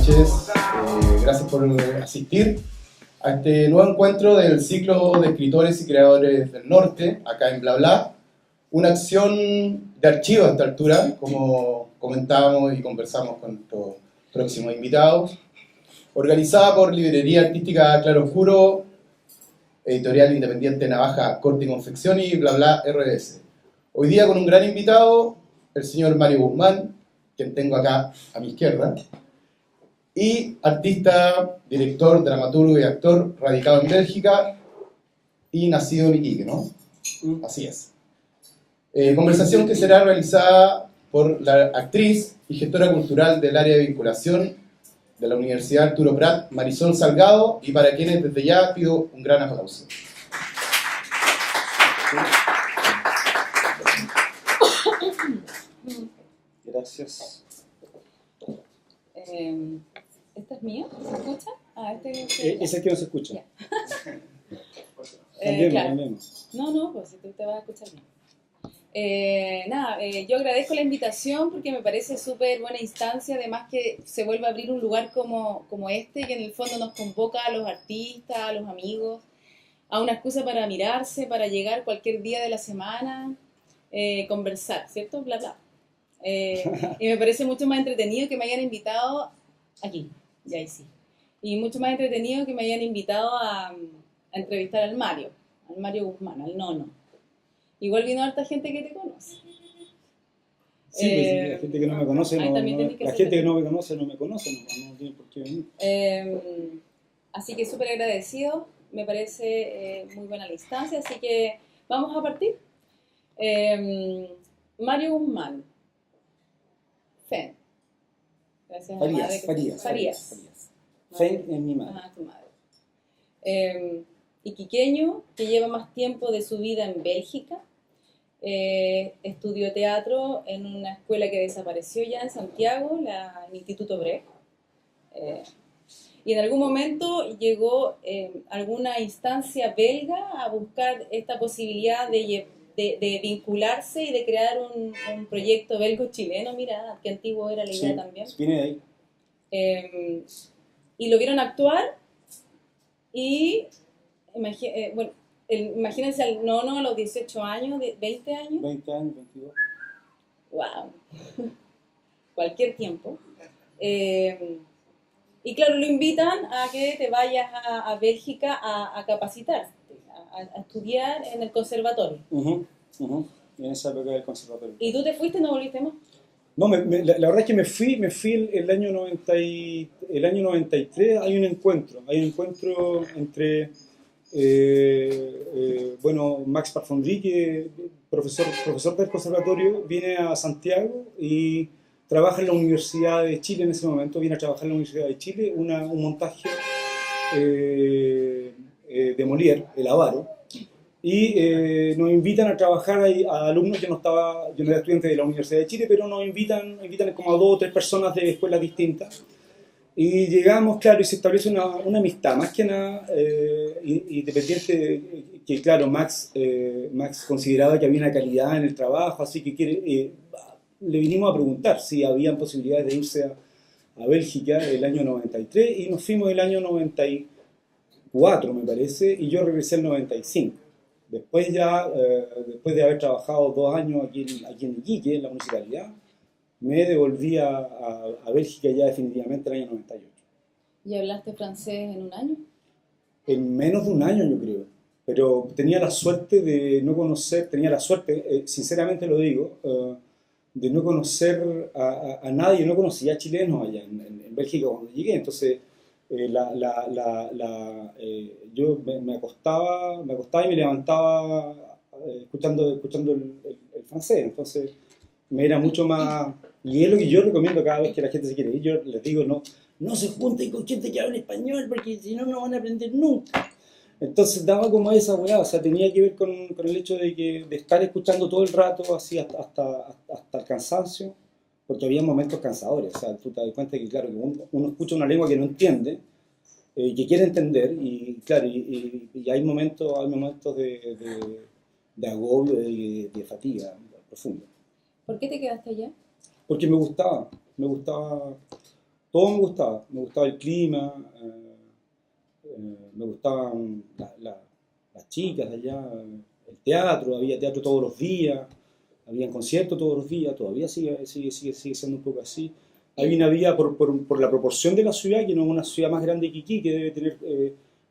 noches. Gracias por asistir a este nuevo encuentro del ciclo de escritores y creadores del norte, acá en Bla Bla. Una acción de archivo a esta altura, como comentábamos y conversamos con nuestros próximos invitados, organizada por Librería Artística Claroscuro, editorial independiente Navaja, Corte y Confección y Bla Bla RS. Hoy día con un gran invitado, el señor Mario Guzmán, quien tengo acá a mi izquierda, y artista, director, dramaturgo y actor, radicado en Bélgica y nacido en Iquique, ¿no? Así es. Conversación que será realizada por la actriz y gestora cultural del área de vinculación de la Universidad Arturo Prat, Marisol Salgado, y para quienes desde ya pido un gran aplauso. Gracias. ¿Esta es mía? ¿Se escucha? Ese que no se escucha. Ya. También, claro. también. No, pues si tú te vas a escuchar bien. Yo agradezco la invitación porque me parece súper buena instancia, además que se vuelve a abrir un lugar como este, que en el fondo nos convoca a los artistas, a los amigos, a una excusa para mirarse, para llegar cualquier día de la semana, conversar, ¿cierto? Bla, bla. Y me parece mucho más entretenido que me hayan invitado aquí, ya ahí sí. Y mucho más entretenido que me hayan invitado a entrevistar al Mario Guzmán, al Nono. Igual vino harta gente que te conoce. Sí, pues, la gente que no me conoce, la gente que no me conoce no me conoce, no tiene por qué venir. Así que súper agradecido, me parece muy buena la instancia, así que vamos a partir. Mario Guzmán. Fen. Gracias a la madre. Farías. Fen es mi madre. Ah, tu madre. Iquiqueño, que lleva más tiempo de su vida en Bélgica. Estudió teatro en una escuela que desapareció ya en Santiago, el Instituto Brecht. Y en algún momento llegó a alguna instancia belga a buscar esta posibilidad de vincularse y de crear un proyecto belgo-chileno. Mira, qué antiguo era la idea, sí, también. Viene de ahí. Y lo vieron actuar y, bueno, imagínense al Nono a los 18 años, 20 años. 20 años, 22. ¡Wow! Cualquier tiempo. Y claro, lo invitan a que te vayas a Bélgica a capacitarte, a estudiar en el conservatorio. En esa época del conservatorio. ¿Y tú te fuiste y no volviste más? No, la verdad es que me fui el año 93, hay un encuentro entre bueno, Max Parfondry, que profesor del conservatorio, viene a Santiago y trabaja en la Universidad de Chile en ese momento, viene a trabajar en la Universidad de Chile, un montaje de Molière, El Avaro, y nos invitan a trabajar a alumnos. Yo no era estudiante de la Universidad de Chile, pero nos invitan como a 2 o 3 personas de escuelas distintas. Y llegamos, claro, y se establece una amistad, más que nada, independiente, que claro, Max consideraba que había una calidad en el trabajo, así que le vinimos a preguntar si habían posibilidades de irse a Bélgica el año 93, y nos fuimos el año 94, me parece, y yo regresé el 95. Después después de haber trabajado 2 años aquí en Iquique, en la municipalidad, me devolví a Bélgica ya definitivamente el año 98. ¿Y hablaste francés en un año? En menos de un año, yo creo. Pero tenía la suerte de no conocer, sinceramente lo digo, de no conocer a nadie. No conocía chilenos allá en Bélgica cuando llegué. Entonces, yo me acostaba y me levantaba escuchando el francés. Entonces, me era mucho más. Y es lo que yo recomiendo cada vez que la gente se quiere ir. Yo les digo, no se junten con gente que habla español, porque si no van a aprender nunca. Entonces daba como esa weá, o sea, tenía que ver con el hecho de estar escuchando todo el rato, así hasta el cansancio, porque había momentos cansadores. O sea, tú te das cuenta que, claro, que uno escucha una lengua que no entiende, que quiere entender, y claro, y hay momentos de agobio, de fatiga profunda. ¿Por qué te quedaste allá? Porque me gustaba Todo me gustaba el clima, me gustaban las chicas de allá, el teatro, había teatro todos los días, había conciertos todos los días, todavía sigue siendo un poco así. Hay una vía por la proporción de la ciudad, que no es una ciudad más grande que Iquique, debe tener,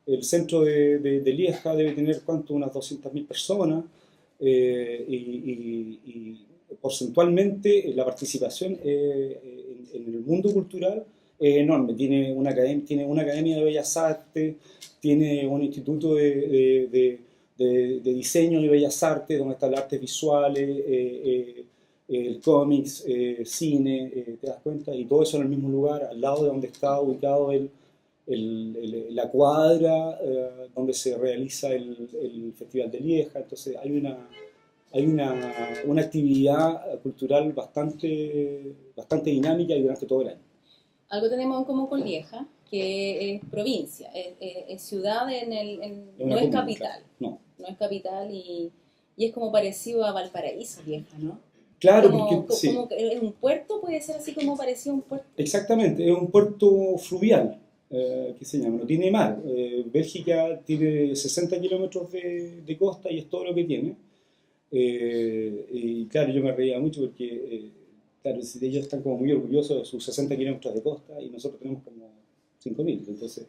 el centro de Lieja debe tener, ¿cuánto? Unas 200.000 personas, y porcentualmente la participación en el mundo cultural es enorme. Tiene una academia de bellas artes, tiene un instituto de diseño de bellas artes, donde están las artes visuales, el cómics, cine, ¿te das cuenta? Y todo eso en el mismo lugar, al lado de donde está ubicado la cuadra donde se realiza el Festival de Lieja. Entonces hay una actividad cultural bastante dinámica y durante todo el año. Algo tenemos en común con Lieja, que es provincia, es ciudad no es capital. Claro. No es capital y es como parecido a Valparaíso, Lieja, ¿no? Claro, como, porque sí. Como que es un puerto, puede ser así como parecido a un puerto. Exactamente, es un puerto fluvial, que se llama, no tiene mar. Bélgica tiene 60 kilómetros de costa y es todo lo que tiene. Y claro, yo me reía mucho porque claro, ellos están como muy orgullosos de sus 60 kilómetros de costa y nosotros tenemos como 5.000, entonces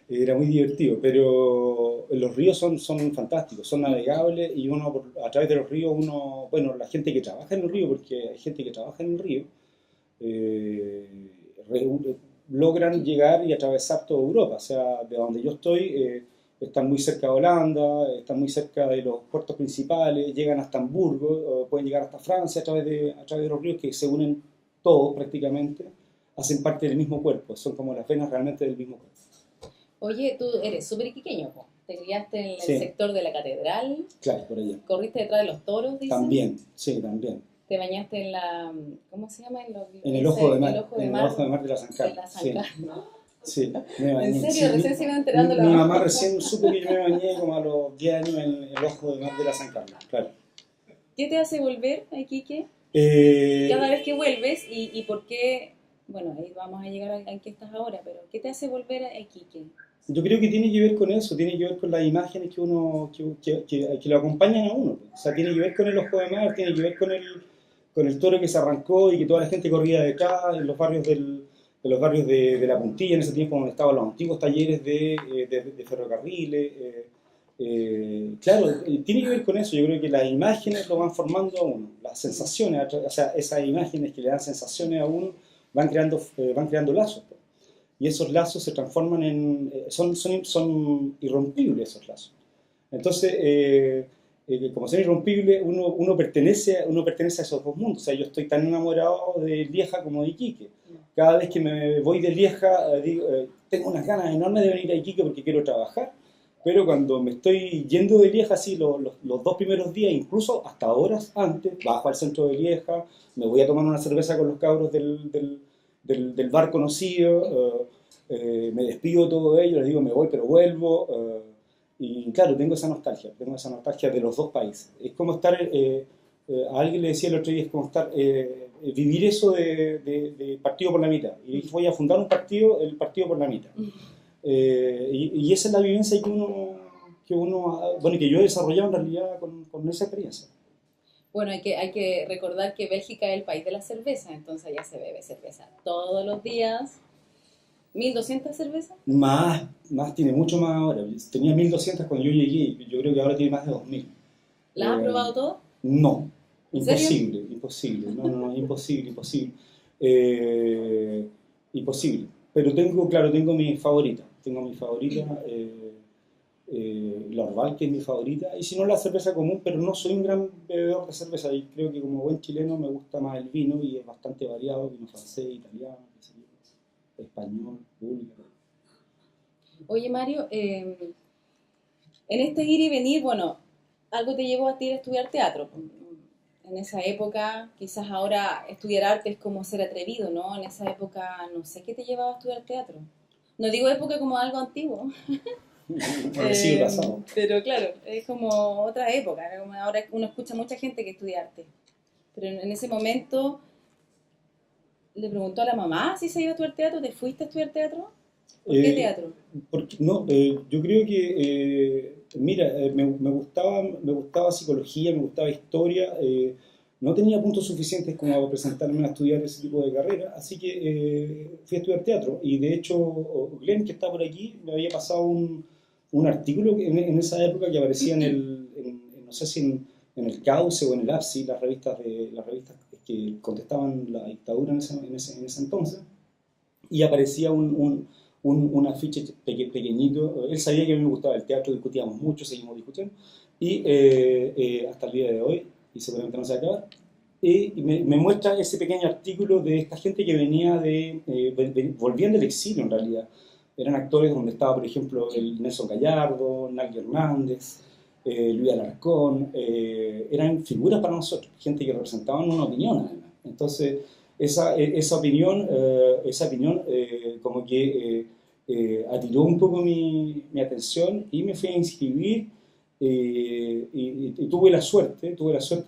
era muy divertido, pero los ríos son fantásticos, son navegables y uno a través de los ríos, bueno, la gente que trabaja en el río, porque hay gente que trabaja en el río, eh, logran llegar y atravesar toda Europa. O sea, de donde yo estoy, están muy cerca de Holanda, están muy cerca de los puertos principales, llegan hasta Hamburgo, pueden llegar hasta Francia a través de los ríos que se unen todos prácticamente, hacen parte del mismo cuerpo, son como las venas realmente del mismo cuerpo. Oye, tú eres súper iquiqueño, po. Te criaste en el Sí. sector de la catedral, Claro, por allá. corriste detrás de los toros, dicen. También, sí, también. Te bañaste en la, ¿cómo se llama? En el ojo de mar, el ojo de en el mar, ojo de mar de la San de Carlos. la San Sí, Carlos. sí, me bañé. ¿En serio? Sí, Recién se iba enterando la mi mamá recién supo que yo me bañé como a los 10 años en el ojo de mar de la San Carlos, claro. ¿Qué te hace volver a Iquique? Eh, Cada vez que vuelves y por qué, bueno, ahí vamos a llegar a en qué estás ahora, pero ¿qué te hace volver a Iquique? Yo creo que tiene que ver con eso, tiene que ver con las imágenes que lo acompañan a uno. O sea, tiene que ver con el ojo de mar, tiene que ver con el toro que se arrancó y que toda la gente corría detrás en los barrios de la Puntilla, en ese tiempo donde estaban los antiguos talleres de ferrocarriles. Claro, tiene que ver con eso. Yo creo que las imágenes lo van formando a uno, las sensaciones, o sea, esas imágenes que le dan sensaciones a uno van creando lazos. Y esos lazos se transforman son irrompibles esos lazos. Entonces, como son irrompibles, uno pertenece a esos dos mundos. O sea, yo estoy tan enamorado de Lieja como de Iquique. Cada vez que me voy de Lieja, digo, tengo unas ganas enormes de venir a Iquique porque quiero trabajar, pero cuando me estoy yendo de Lieja, así los 2 primeros días, incluso hasta horas antes, bajo al centro de Lieja, me voy a tomar una cerveza con los cabros del bar conocido, me despido de todo ello, les digo me voy pero vuelvo, y claro, tengo esa nostalgia de los dos países. Es como estar, a alguien le decía el otro día, es como estar, vivir eso de partido por la mitad, y voy a fundar un partido, el partido por la mitad. Y esa es la vivencia que yo he desarrollado en realidad con esa experiencia. Bueno, hay que recordar que Bélgica es el país de la cerveza, entonces ya se bebe cerveza todos los días. ¿1.200 cervezas? Más, tiene mucho más ahora. Tenía 1.200 cuando yo llegué, yo creo que ahora tiene más de 2.000. ¿Las has probado todas? No, ¿En imposible, no, imposible. Imposible. Pero tengo mi favorita. La Orval, que es mi favorita, y si no la cerveza común, pero no soy un gran bebedor de cerveza, y creo que como buen chileno me gusta más el vino, y es bastante variado, vino francés, italiano, español, búlgaro. Oye Mario, en este ir y venir, bueno, algo te llevó a ti a estudiar teatro. En esa época, quizás ahora estudiar arte es como ser atrevido, ¿no? En esa época, no sé qué te llevaba a estudiar teatro. No digo época como algo antiguo. Siglo pasado. Pero claro, es como otra época. Como ahora uno escucha mucha gente que estudia arte. Pero en ese momento, le preguntó a la mamá si se iba a estudiar teatro? ¿Te fuiste a estudiar teatro? ¿Por qué teatro? No, yo creo que, mira, me gustaba psicología, me gustaba historia, no tenía puntos suficientes como para presentarme a estudiar ese tipo de carrera, así que fui a estudiar teatro. Y de hecho, Glenn, que está por aquí, me había pasado un artículo en esa época que aparecía no sé si en el Cauce o en el APSI, las revistas que contestaban la dictadura en ese entonces, y aparecía un afiche pequeñito. Él sabía que a mí me gustaba el teatro, discutíamos mucho, seguimos discutiendo, y hasta el día de hoy, y seguramente no se va a acabar. Y me muestra ese pequeño artículo de esta gente que venía volvían del exilio en realidad. Eran actores donde estaba, por ejemplo, el Nelson Gallardo, Nagui Hernández, Luis Alarcón, eran figuras para nosotros, gente que representaban una opinión además. Entonces, esa opinión como que atiró un poco mi atención y me fui a inscribir y tuve la suerte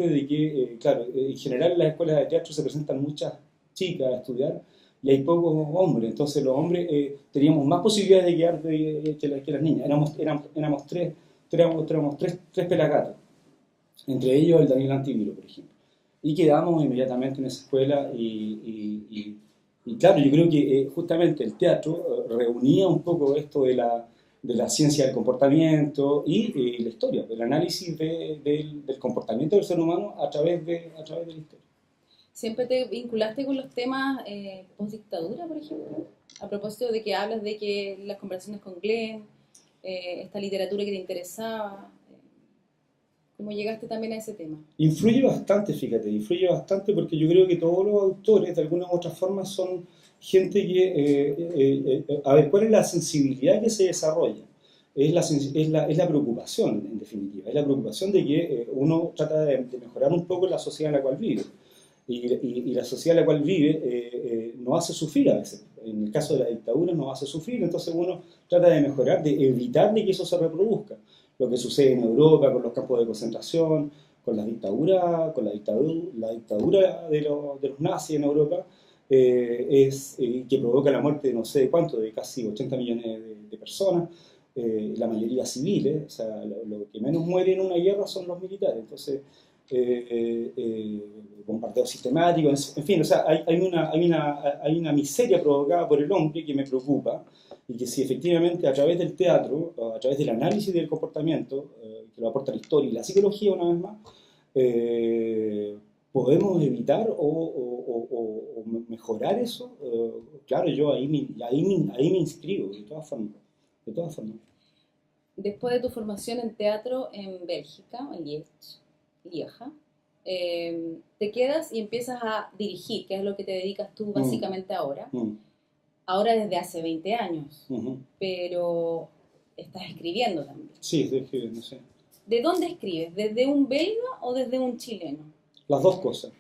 de que, claro, en general en las escuelas de teatro se presentan muchas chicas a estudiar y hay pocos hombres, entonces los hombres teníamos más posibilidades de quedar que las niñas, éramos tres pelagatos, entre ellos el Daniel Antiviro, por ejemplo. Y quedamos inmediatamente en esa escuela y claro, yo creo que justamente el teatro reunía un poco esto de la ciencia del comportamiento y la historia, el análisis del comportamiento del ser humano a través de la historia. ¿Siempre te vinculaste con los temas post-dictadura, por ejemplo? A propósito de que hablas de que las conversaciones con Glenn, esta literatura que te interesaba, ¿cómo llegaste también a ese tema? Influye bastante, fíjate, influye bastante porque yo creo que todos los autores, de alguna u otra forma, son gente que... a ver, ¿cuál es la sensibilidad que se desarrolla? Es la preocupación, en definitiva. Es la preocupación de que uno trata de mejorar un poco la sociedad en la cual vive. Y la sociedad en la cual vive nos hace sufrir a veces. En el caso de la dictadura nos hace sufrir, entonces uno trata de mejorar, de evitar de que eso se reproduzca. Lo que sucede en Europa con los campos de concentración, con la dictadura de los nazis en Europa, que provoca la muerte de no sé de cuánto, de casi 80 millones de personas, la mayoría civiles, o sea, lo que menos muere en una guerra son los militares, entonces bombardeos sistemáticos, en fin, o sea, hay una miseria provocada por el hombre que me preocupa, y que si efectivamente a través del teatro, a través del análisis del comportamiento, que lo aporta la historia y la psicología una vez más, podemos evitar o mejorar eso, claro, yo ahí me inscribo, de todas formas. Después de tu formación en teatro en Bélgica, en Lieja, te quedas y empiezas a dirigir, que es lo que te dedicas tú básicamente ahora. Ahora desde hace 20 años, pero estás escribiendo también. Sí, estoy escribiendo, sí. ¿De dónde escribes? ¿Desde un belga o desde un chileno? Las dos cosas,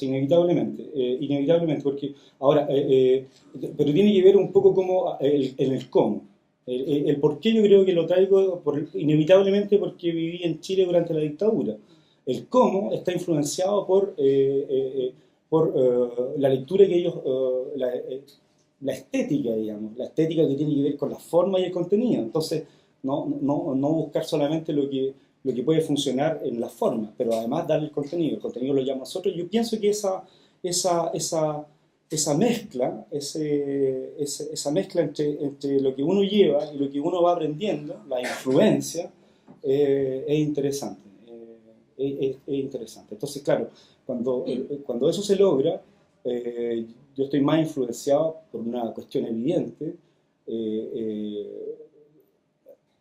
inevitablemente, porque ahora, pero tiene que ver un poco como en el cómo. El por qué yo creo que lo traigo inevitablemente porque viví en Chile durante la dictadura. El cómo está influenciado por la lectura que ellos, la estética, digamos, la estética que tiene que ver con la forma y el contenido. Entonces, no buscar solamente lo que puede funcionar en la forma, pero además darle el contenido lo llama a nosotros. Yo pienso que esa mezcla, esa mezcla entre lo que uno lleva y lo que uno va aprendiendo, la influencia, es interesante. Es interesante. Entonces, claro, cuando eso se logra, yo estoy más influenciado por una cuestión evidente,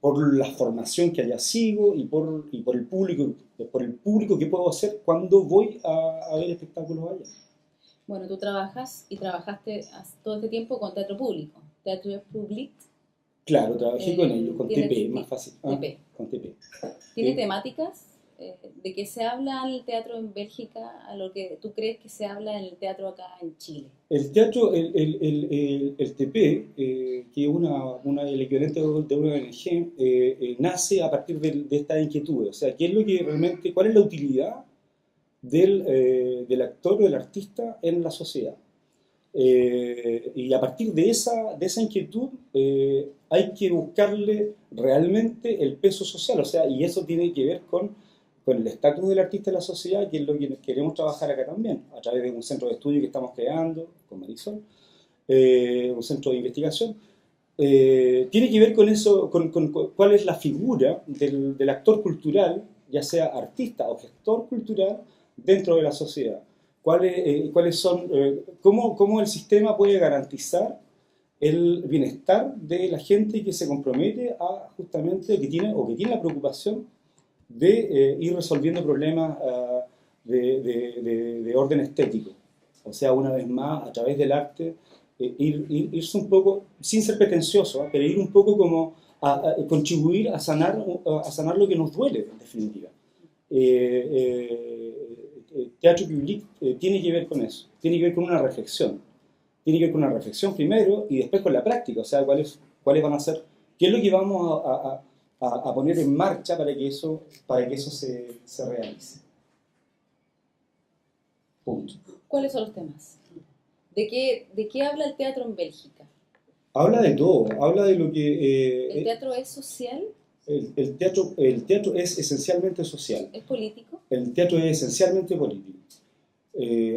por la formación que allá sigo y por el público que puedo hacer cuando voy a ver espectáculos allá. Bueno, tú trabajas y trabajaste todo este tiempo con teatro público, teatro public. Claro, trabajé con ellos, con TP, más fácil. TP. Con TP. ¿Tiene temáticas? ¿De qué se habla en el teatro en Bélgica a lo que tú crees que se habla en el teatro acá en Chile? El teatro, el TP, que es el equivalente de una ONG, nace a partir de esta inquietud. O sea, ¿qué es lo que realmente, cuál es la utilidad del actor o del artista en la sociedad? Y a partir de esa inquietud hay que buscarle realmente el peso social, o sea, y eso tiene que ver con el estatus del artista en la sociedad, que es lo que queremos trabajar acá también, a través de un centro de estudio que estamos creando con Marisol, un centro de investigación. Tiene que ver con eso, con cuál es la figura del actor cultural, ya sea artista o gestor cultural, dentro de la sociedad. Cuáles son, cómo el sistema puede garantizar el bienestar de la gente que se compromete a justamente, que tiene la preocupación de ir resolviendo problemas de orden estético. O sea, una vez más, a través del arte, irse un poco, sin ser pretencioso, pero ir un poco como a contribuir a sanar lo que nos duele, en definitiva. Teatro Public tiene que ver con eso, tiene que ver con una reflexión. Tiene que ver con una reflexión primero y después con la práctica, o sea, cuáles van a ser, qué es lo que vamos a poner en marcha para que eso se realice. Punto. ¿Cuáles son los temas? ¿De qué habla el teatro en Bélgica? Habla de todo, habla de lo que... ¿El teatro es social? El teatro es esencialmente social. ¿Es político? El teatro es esencialmente político.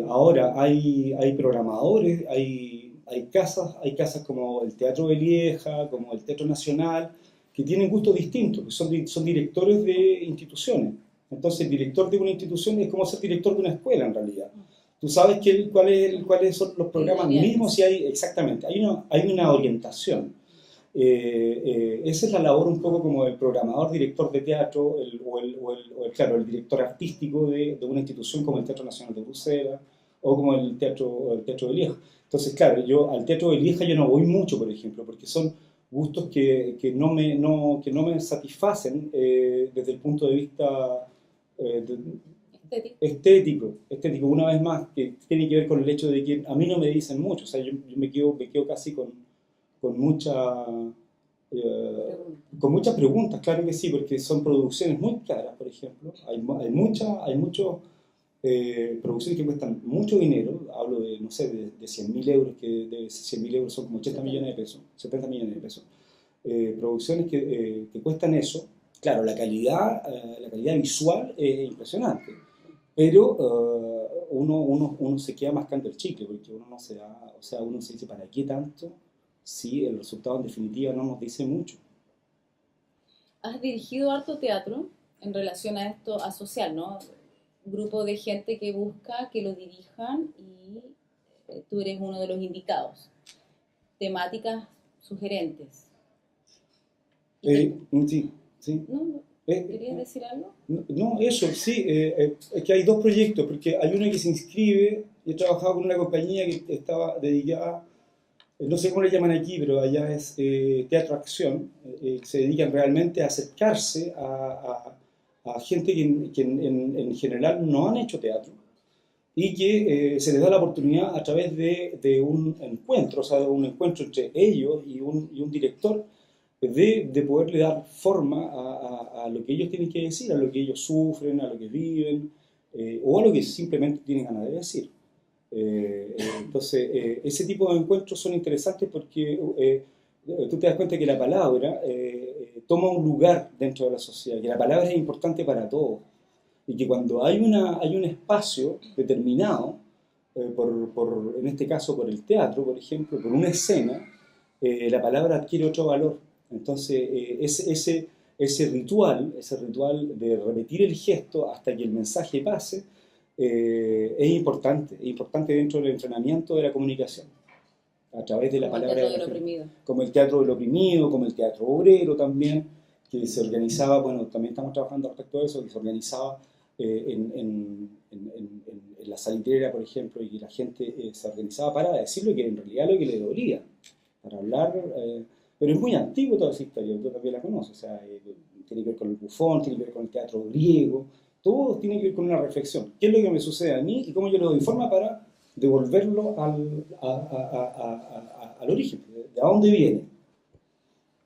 Ahora hay programadores, hay casas como el Teatro de Lieja, como el Teatro Nacional, que tienen gustos distintos, que son directores de instituciones. Entonces, el director de una institución es como ser director de una escuela, en realidad. Tú sabes cuáles son los programas mismos y exactamente, hay una orientación. Esa es la labor un poco como el programador, director de teatro, el director artístico de una institución como el Teatro Nacional de Bruselas o como el Teatro de Lieja. Entonces, claro, yo al Teatro de Lieja yo no voy mucho, por ejemplo, porque son gustos que no me satisfacen desde el punto de vista estético. Una vez más, que tiene que ver con el hecho de que a mí no me dicen mucho, o sea, yo me quedo casi con muchas preguntas, claro que sí, porque son producciones muy caras, por ejemplo. Hay muchas producciones que cuestan mucho dinero, hablo de, no sé, de 100.000 euros, que de 100.000 euros son como 80 millones de pesos, 70 millones de pesos. Producciones que cuestan eso. Claro, la calidad visual es impresionante, pero uno se queda mascando el chicle, porque uno no se da, o sea, uno se dice, ¿para qué tanto? Sí, el resultado en definitiva no nos dice mucho. Has dirigido harto teatro en relación a esto, a social, ¿no? Un grupo de gente que busca que lo dirijan y tú eres uno de los invitados. Temáticas sugerentes. Sí. ¿No? ¿Querías decir algo? No, eso, sí. Es que hay dos proyectos, porque hay uno que se inscribe. Yo he trabajado con una compañía que estaba dedicada, no sé cómo le llaman aquí, pero allá es Teatro Acción. Se dedican realmente a acercarse a gente que en general no han hecho teatro y que se les da la oportunidad a través de un encuentro, o sea, de un encuentro entre ellos y un director, de poderle dar forma a lo que ellos tienen que decir, a lo que ellos sufren, a lo que viven, o a lo que simplemente tienen ganas de decir. Entonces, ese tipo de encuentros son interesantes porque tú te das cuenta que la palabra toma un lugar dentro de la sociedad, que la palabra es importante para todos y que cuando hay un espacio determinado, en este caso por el teatro, por ejemplo, por una escena, la palabra adquiere otro valor. Entonces, ese ritual de repetir el gesto hasta que el mensaje pase, es importante dentro del entrenamiento de la comunicación, a través de la palabra. Como el teatro del oprimido. Como el teatro del oprimido, como el teatro obrero también, que se organizaba, bueno, también estamos trabajando respecto a eso, que se organizaba en la salitrera, por ejemplo, y que la gente se organizaba para decirle que en realidad lo que le dolía, para hablar, pero es muy antiguo toda esa historia, tú también la conoces, o sea, tiene que ver con el bufón, tiene que ver con el teatro griego, todo tiene que ver con una reflexión. ¿Qué es lo que me sucede a mí y cómo yo le doy forma para devolverlo al origen? ¿De dónde viene?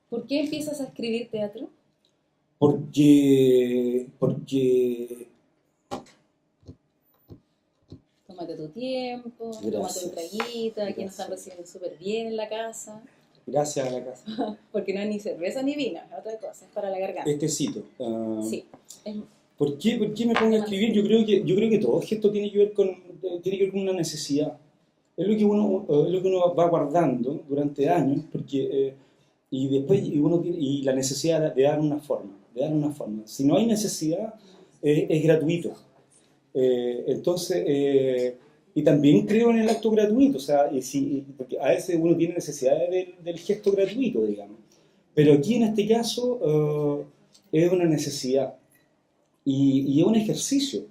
¿Por qué empiezas a escribir teatro? Porque tómate tu tiempo, tómate Gracias. un traguito, aquí nos están Gracias. recibiendo súper bien en la casa, Gracias a la casa. porque no es ni cerveza ni vino, es otra cosa, es para la garganta. Tecito. Sí, es ¿Por qué me pongo a escribir? Yo creo que todo esto tiene que ver con una necesidad. Es lo que uno va guardando durante años, porque y después y la necesidad de dar una forma. Si no hay necesidad, es gratuito. Entonces, y también creo en el acto gratuito, o sea, porque a veces uno tiene necesidad del gesto gratuito, digamos. Pero aquí en este caso es una necesidad y es un ejercicio.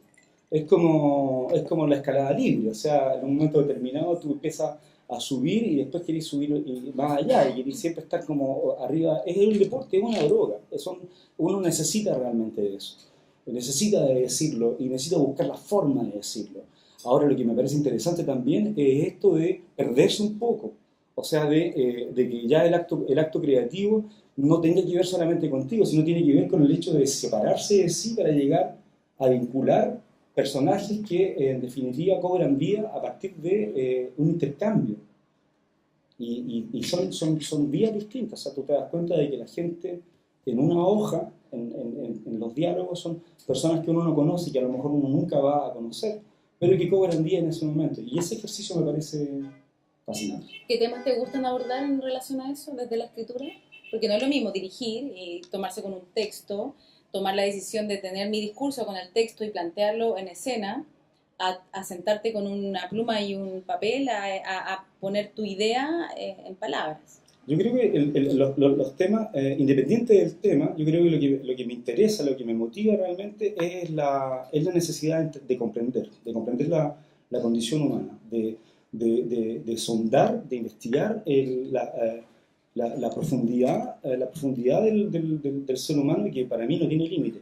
Es como la escalada libre, o sea, en un momento determinado tú empiezas a subir y después querés subir más allá y querés siempre estar como arriba. Es un deporte, es una droga. Uno necesita realmente de eso. Necesita de decirlo y necesita buscar la forma de decirlo. Ahora, lo que me parece interesante también es esto de perderse un poco. O sea, de que ya el acto creativo no tenga que ver solamente contigo, sino tiene que ver con el hecho de separarse de sí para llegar a vincular personajes que en definitiva cobran vida a partir de un intercambio. Y son vías distintas. O sea, tú te das cuenta de que la gente en una hoja, en los diálogos, son personas que uno no conoce y que a lo mejor uno nunca va a conocer, pero que cobran vida en ese momento. Y ese ejercicio me parece fascinante. ¿Qué temas te gustan abordar en relación a eso desde la escritura? Porque no es lo mismo dirigir y tomarse con un texto, tomar la decisión de tener mi discurso con el texto y plantearlo en escena, a sentarte con una pluma y un papel, a poner tu idea en palabras. Yo creo que los temas, independiente del tema, yo creo que lo que me interesa, lo que me motiva realmente es la necesidad de comprender la condición humana, de sondar, de investigar la profundidad del ser humano, que para mí no tiene límite.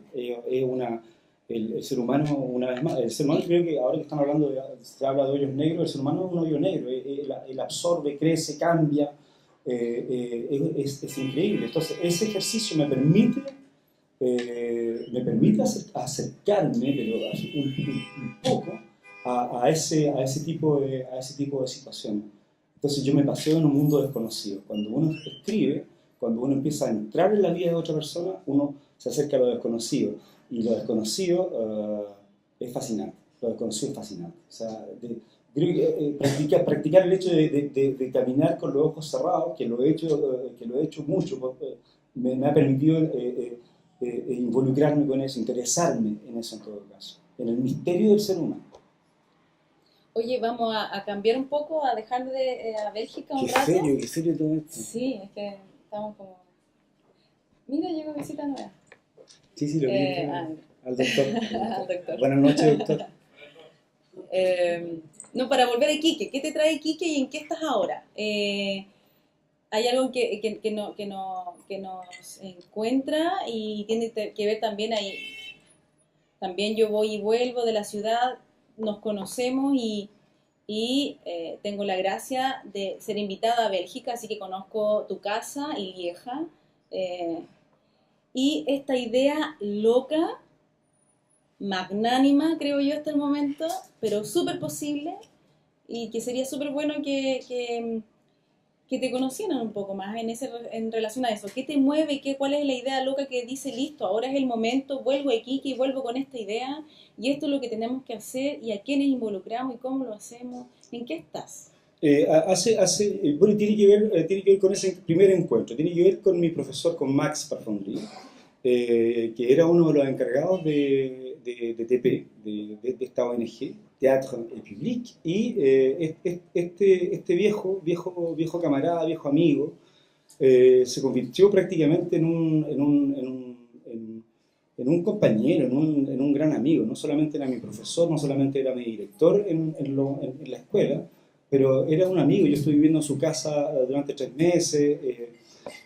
El ser humano, una vez más, el ser humano, creo que ahora que están hablando, se habla de hoyos negros, el ser humano es un hoyo negro, él absorbe, crece, cambia, es increíble. Entonces, ese ejercicio me permite acercarme, pero un poco, a ese tipo de situaciones. Entonces yo me paseo en un mundo desconocido. Cuando uno escribe, cuando uno empieza a entrar en la vida de otra persona, uno se acerca a lo desconocido. Y lo desconocido es fascinante. Lo desconocido es fascinante. O sea, creo que practicar el hecho de caminar con los ojos cerrados, que lo he hecho mucho, me ha permitido involucrarme con eso, interesarme en eso en todo caso, en el misterio del ser humano. Oye, vamos a cambiar un poco, a dejar a Bélgica un rato. Qué serio todo esto. Sí, es que estamos como... Mira, llegó visita nueva. Sí, lo vi. Al doctor. Al doctor. Buenas noches, doctor. No, para volver a Iquique, ¿qué te trae Iquique y en qué estás ahora? Hay algo que nos encuentra y tiene que ver también ahí. También yo voy y vuelvo de la ciudad, nos conocemos y tengo la gracia de ser invitada a Bélgica, así que conozco tu casa y Lieja. Y esta idea loca, magnánima, creo yo hasta el momento, pero súper posible, y que sería súper bueno que te conocieran un poco más en relación a eso. ¿Qué te mueve? ¿Cuál es la idea loca que dice, listo, ahora es el momento, vuelvo a Iquique y vuelvo con esta idea, y esto es lo que tenemos que hacer, y a quiénes involucramos, y cómo lo hacemos? ¿En qué estás? Bueno, tiene que ver con ese primer encuentro, tiene que ver con mi profesor, con Max Parfondri, que era uno de los encargados de TP, de esta ONG, Théâtre et Public, y este viejo camarada, viejo amigo, se convirtió prácticamente en un compañero, en un gran amigo. No solamente era mi profesor, no solamente era mi director en la escuela, pero era un amigo. Yo estuve viviendo en su casa durante 3 meses,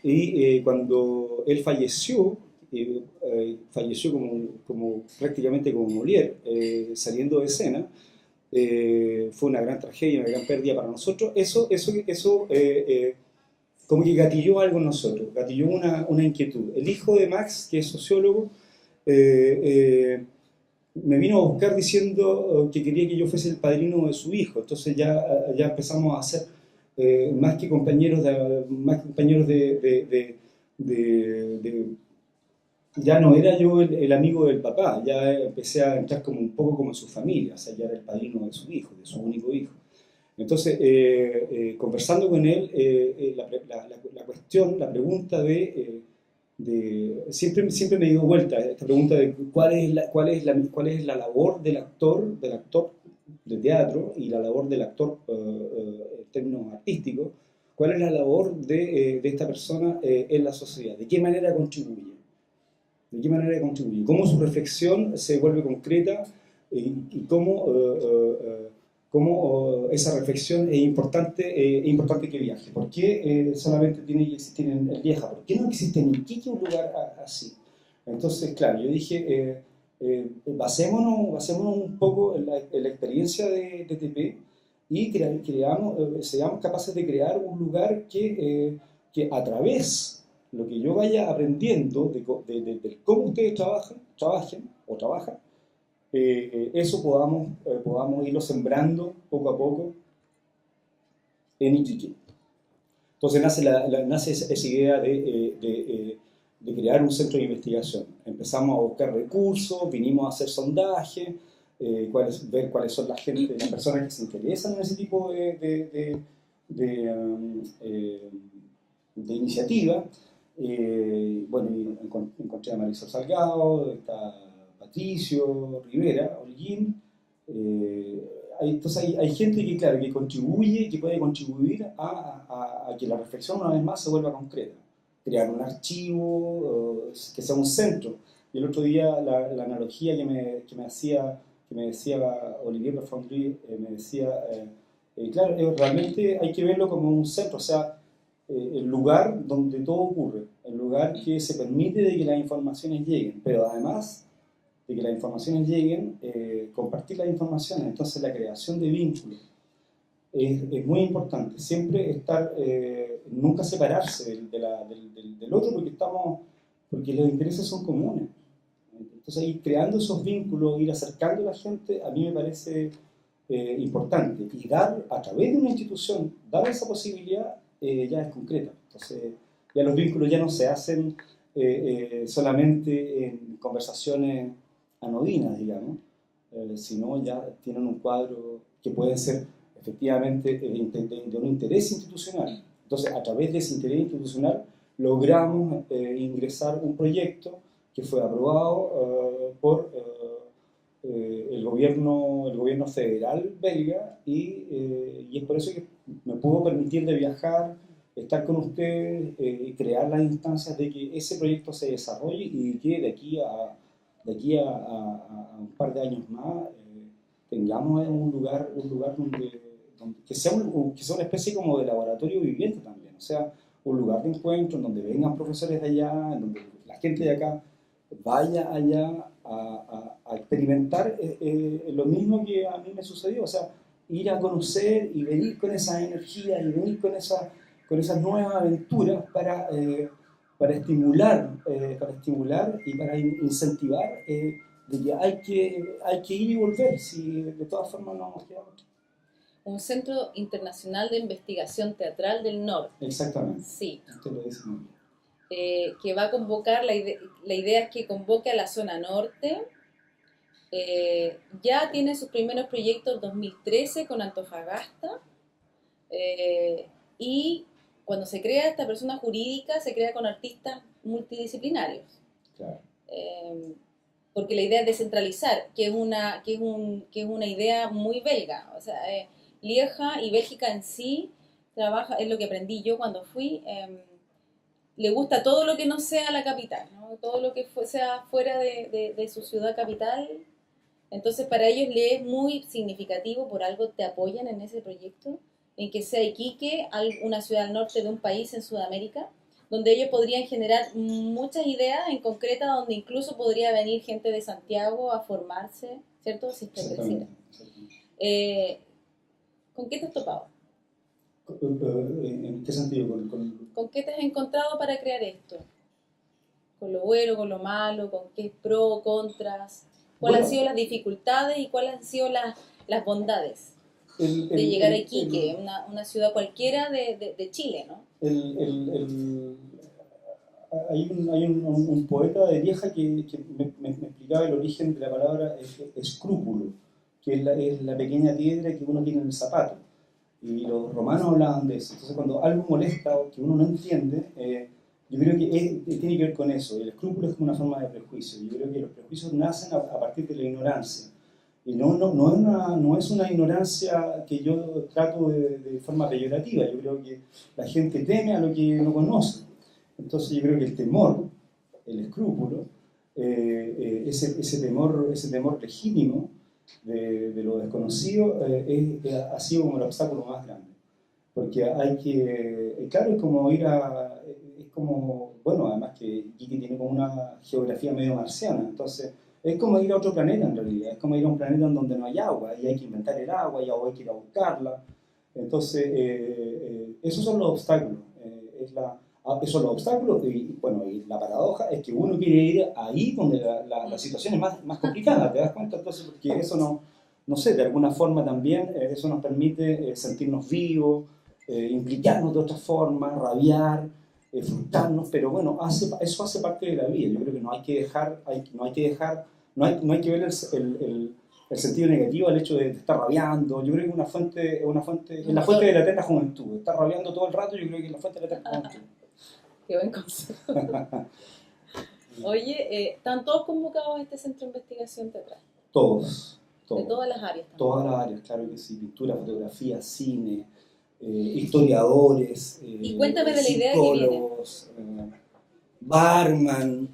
y cuando él falleció prácticamente como Molière, saliendo de escena, fue una gran tragedia, una gran pérdida para nosotros. Eso como que gatilló algo en nosotros, gatilló una inquietud. El hijo de Max, que es sociólogo, me vino a buscar diciendo que quería que yo fuese el padrino de su hijo. Entonces ya empezamos a ser más que compañeros ya no era yo el amigo del papá, ya empecé a entrar como un poco como en su familia, o sea, ya era el padrino de su hijo, de su único hijo. Entonces, conversando con él, la cuestión, la pregunta siempre me dio vuelta esta pregunta de cuál es la labor del actor de teatro y la labor del actor en términos artísticos, cuál es la labor de esta persona en la sociedad, de qué manera contribuye. ¿De qué manera contribuye? ¿Cómo su reflexión se vuelve concreta y cómo esa reflexión es importante que viaje? ¿Por qué solamente tiene que existir en Lieja? ¿Por qué no existe en Iquique un lugar así? Entonces, claro, yo dije, basémonos un poco en la experiencia de TP y seamos capaces de crear un lugar que a través lo que yo vaya aprendiendo de cómo ustedes trabajan, eso podamos irlo sembrando poco a poco en Iquique. Entonces nace esa idea de crear un centro de investigación. Empezamos a buscar recursos, vinimos a hacer sondaje, ver cuáles son las personas que se interesan en ese tipo de iniciativa. Bueno, encontré a Marisol Salgado, está Patricio Rivera, Holguín. Entonces hay gente que, claro, que contribuye, que puede contribuir a que la reflexión una vez más se vuelva concreta. Crear un archivo, que sea un centro. Y el otro día la analogía que me decía Olivier Perfondry, me decía, claro, realmente hay que verlo como un centro, o sea, el lugar donde todo ocurre, el lugar que se permite de que las informaciones lleguen, pero además de que las informaciones lleguen, compartir las informaciones. Entonces la creación de vínculos es muy importante, siempre estar, nunca separarse del otro porque los intereses son comunes. Entonces ir creando esos vínculos, ir acercando a la gente, a mí me parece importante, y dar a través de una institución, dar esa posibilidad ya es concreta. Entonces ya los vínculos ya no se hacen solamente en conversaciones anodinas, digamos, sino ya tienen un cuadro que puede ser efectivamente de un interés institucional. Entonces, a través de ese interés institucional logramos ingresar un proyecto que fue aprobado por el gobierno federal belga y es por eso que me pudo permitir de viajar, estar con ustedes y crear las instancias de que ese proyecto se desarrolle y que de aquí a un par de años más tengamos un lugar donde que sea una especie como de laboratorio viviente también, o sea, un lugar de encuentro en donde vengan profesores de allá, en donde la gente de acá vaya allá a experimentar lo mismo que a mí me sucedió, o sea, ir a conocer y venir con esa energía y venir con esas nuevas aventuras para estimular y para incentivar de que hay que ir y volver, si de todas formas no nos queda otra. Un Centro Internacional de Investigación Teatral del Norte. Exactamente. Sí. Usted lo dice muy bien. Que va a convocar, la idea es que convoque a la zona norte. Ya tiene sus primeros proyectos en 2013 con Antofagasta. Y cuando se crea esta persona jurídica, se crea con artistas multidisciplinarios. Claro. Porque la idea es descentralizar, que es una idea muy belga. O sea, Lieja y Bélgica en sí trabaja, es lo que aprendí yo cuando fui. Le gusta todo lo que no sea la capital, ¿no? Todo lo que sea fuera de su ciudad capital. Entonces para ellos les es muy significativo, por algo te apoyan en ese proyecto, en que sea Iquique, una ciudad al norte de un país en Sudamérica, donde ellos podrían generar muchas ideas en concreta, donde incluso podría venir gente de Santiago a formarse, ¿cierto? Si se creciera. ¿Con qué te has topado? ¿En qué sentido? ¿Con qué te has encontrado para crear esto? ¿Con lo bueno, con lo malo, con qué pro, contras? ¿Cuáles Bueno, han sido las dificultades y cuáles han sido las bondades de llegar a Iquique, una ciudad cualquiera de Chile, ¿no? Hay un poeta de Lieja que me explicaba el origen de la palabra escrúpulo, que es la pequeña piedra que uno tiene en el zapato. Y los romanos hablaban de eso. Entonces, cuando algo molesta o que uno no entiende, yo creo que tiene que ver con eso. El escrúpulo es como una forma de prejuicio. Yo creo que los prejuicios nacen a partir de la ignorancia. Y no es una ignorancia que yo trato de forma peyorativa. Yo creo que la gente teme a lo que no conoce. Entonces yo creo que el temor, el escrúpulo, ese temor legítimo de lo desconocido, ha sido como el obstáculo más grande. Porque hay que, claro, es como bueno, además que Iquique tiene como una geografía medio marciana, entonces es como ir a otro planeta en realidad, es como ir a un planeta en donde no hay agua, y hay que inventar el agua, y hay que ir a buscarla. Entonces, esos son los obstáculos. Esos son los obstáculos, y bueno, y la paradoja es que uno quiere ir ahí donde la situación es más complicada, ¿te das cuenta? Entonces, porque eso no sé, de alguna forma también eso nos permite sentirnos vivos, implicarnos de otra forma, rabiar, frustrarnos, pero bueno, eso hace parte de la vida. Yo creo que no hay que ver el sentido negativo al hecho de estar rabiando. Yo creo que es la fuente de la eterna juventud. Estar rabiando todo el rato, yo creo que es la fuente de la eterna juventud. Qué buen consejo. Oye, ¿están todos convocados a este centro de investigación teatral? Todos. De todas las áreas también. Todas las áreas, claro que sí. Pintura, fotografía, cine, historiadores, y cuéntame de la idea que viene. Barman.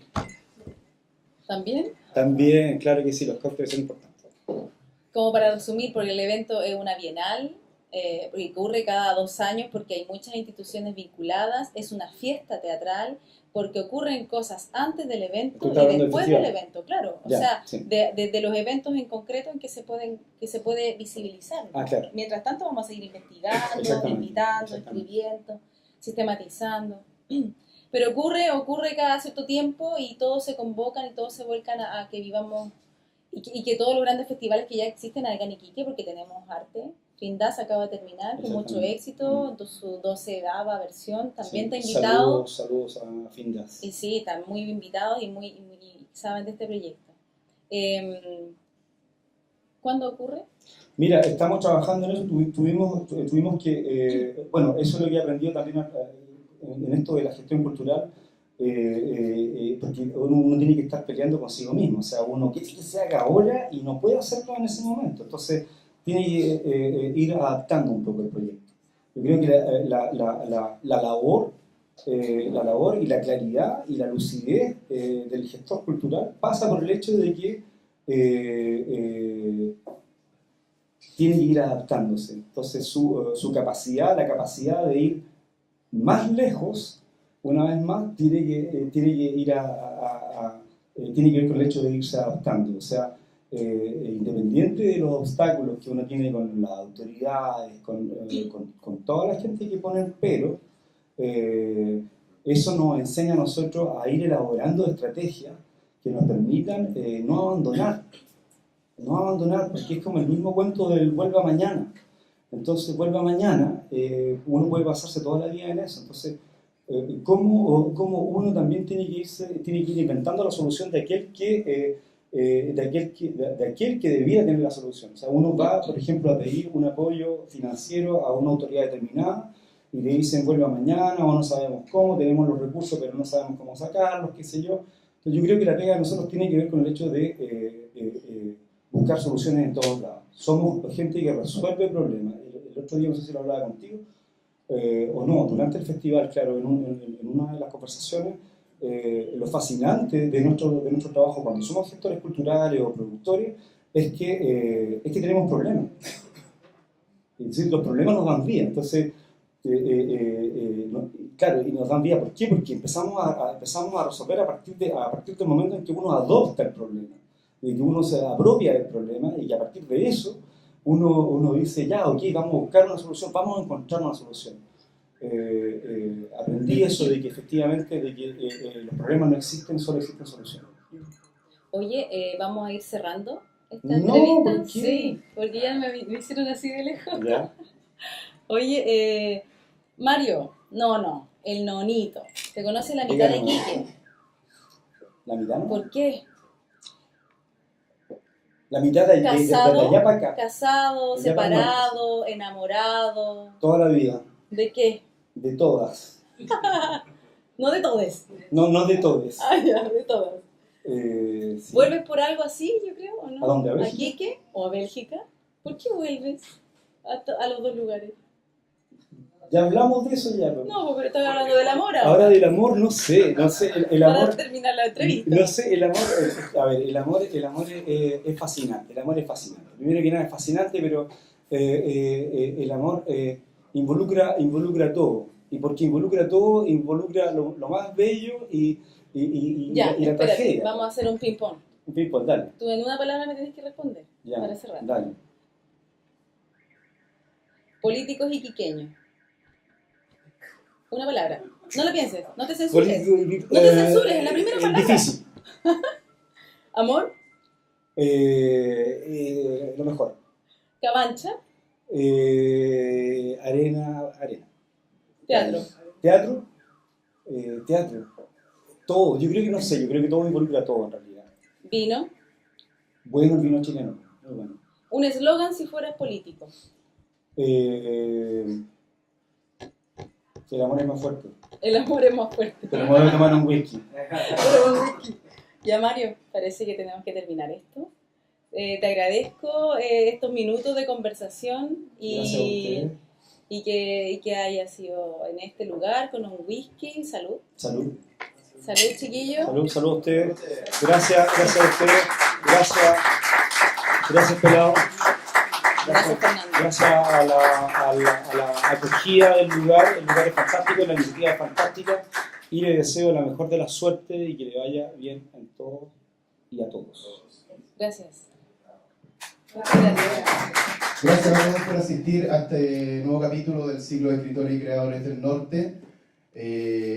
¿También? También, claro que sí, los cócteles son importantes. Como para resumir, porque el evento es una bienal, porque ocurre cada 2 años, porque hay muchas instituciones vinculadas, es una fiesta teatral, porque ocurren cosas antes del evento y después del evento, claro. O sea, sí. de los eventos en concreto en que se puede visibilizar. ¿No? Claro. Mientras tanto vamos a seguir investigando, invitando, escribiendo, sistematizando. Pero ocurre cada cierto tiempo y todos se convocan y todos se vuelcan a que vivamos y que todos los grandes festivales que ya existen acá en Iquique, porque tenemos arte. Findas acaba de terminar con mucho éxito, su 12ª versión, también está invitado. Saludos a Findas. Y sí, están muy invitados y muy saben de este proyecto. ¿Cuándo ocurre? Mira, estamos trabajando en eso, tuvimos que, bueno, eso es lo que he aprendido también en esto de la gestión cultural, porque uno tiene que estar peleando consigo mismo, o sea, uno quiere que se haga ahora y no puede hacerlo en ese momento, entonces tiene que ir adaptando un poco el proyecto. Yo creo que la labor y la claridad y la lucidez del gestor cultural pasa por el hecho de que tiene que ir adaptándose. Entonces su capacidad, la capacidad de ir más lejos, una vez más, tiene que ver con el hecho de irse adaptando. O sea, independiente de los obstáculos que uno tiene con las autoridades, con toda la gente que pone el pero, eso nos enseña a nosotros a ir elaborando estrategias que nos permitan no abandonar, porque es como el mismo cuento del vuelva mañana. Entonces, vuelva mañana, uno puede pasarse toda la vida en eso. Entonces, ¿cómo uno también tiene que ir inventando la solución de aquel que debiera tener la solución? O sea, uno va, por ejemplo, a pedir un apoyo financiero a una autoridad determinada y le dicen vuelva mañana o no sabemos cómo, tenemos los recursos pero no sabemos cómo sacarlos, qué sé yo. Entonces, yo creo que la pega de nosotros tiene que ver con el hecho de buscar soluciones en todos lados. Somos gente que resuelve problemas. El otro día, no sé si lo hablaba contigo, o no, durante el festival, claro, en una de las conversaciones, lo fascinante de nuestro trabajo cuando somos gestores culturales o productores es que tenemos problemas. Es decir, los problemas nos dan vida. Entonces, claro, y nos dan vida. ¿Por qué? Porque empezamos a resolver a partir del momento en que uno adopta el problema, de que uno se apropia del problema y que a partir de eso uno dice, ya, ok, vamos a buscar una solución, vamos a encontrar una solución. Aprendí eso de que efectivamente los problemas no existen, solo existen soluciones. Oye, vamos a ir cerrando esta No, entrevista. ¿por qué? Sí, porque ya me hicieron así de lejos. ¿Ya? Oye, Mario, no, el nonito. ¿Te conoce la mitad de Dígame. Quique? ¿La mitad no? ¿Por qué? La mitad de allá para acá. Casado, De allá para el separado, enamorado. Toda la vida. ¿De qué? De todas. No de todos. No de todas. Ah, ya, de todas. Sí. ¿Vuelves por algo así, yo creo, o no? ¿A dónde? ¿A ¿A Bélgica? Quique o a Bélgica? ¿Por qué vuelves a los dos lugares? Ya hablamos de eso ya. No, pero estoy hablando del amor ahora. Ahora del amor, no sé, el Para amor, terminar la entrevista. no sé, el amor, a ver, el amor es fascinante, el amor es fascinante. Primero que nada es fascinante, pero el amor involucra todo. Y porque involucra todo, involucra lo más bello y Ya, la espérate, tragedia. vamos a hacer un ping-pong. Un ping-pong, dale. Tú en una palabra me tienes que responder Ya, para cerrar. dale. Políticos y quiqueños. Una palabra. No lo pienses, no te censures. No te censures, en la primera palabra. Difícil. Amor, Lo mejor. cabancha, Arena. teatro. Teatro. Teatro. Todo. Yo creo que no sé, yo creo que todo involucra todo en realidad. Vino. Bueno, el vino chileno. Muy bueno. Un eslogan si fueras político. El amor es más fuerte. El amor es más fuerte. Pero me voy a tomar un whisky. Ya, Mario, parece que tenemos que terminar esto. Te agradezco estos minutos de conversación Gracias a ustedes. y que haya sido en este lugar con un whisky. Salud. Salud. Salud, chiquillos. Salud a ustedes. Gracias a ustedes. Gracias, pelado. Gracias, Fernando. Gracias a la acogida del lugar. El lugar es fantástico, la iniciativa es fantástica. Y le deseo la mejor de la suerte y que le vaya bien en todo y a todos. Gracias. Gracias a todos por asistir a este nuevo capítulo del ciclo de escritores y creadores del norte.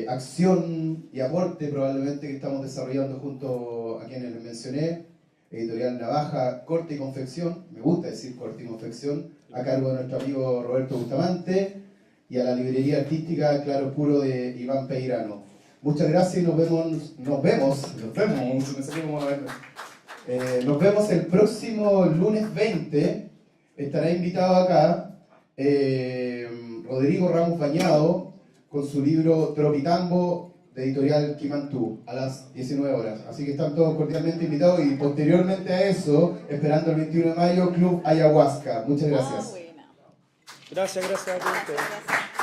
Acción y aporte probablemente que estamos desarrollando junto a quienes les mencioné. Editorial Navaja, Corte y Confección, me gusta decir Corte y Confección, a cargo de nuestro amigo Roberto Bustamante, y a la librería artística Claro Puro de Iván Peirano. Muchas gracias y nos vemos el próximo lunes 20. Estará invitado acá Rodrigo Ramos Bañado con su libro Tropitambo de editorial Quimantú a las 19 horas. Así que están todos cordialmente invitados y posteriormente a eso, esperando el 21 de mayo, Club Ayahuasca. Muchas gracias. Buena. Gracias a ustedes. Gracias.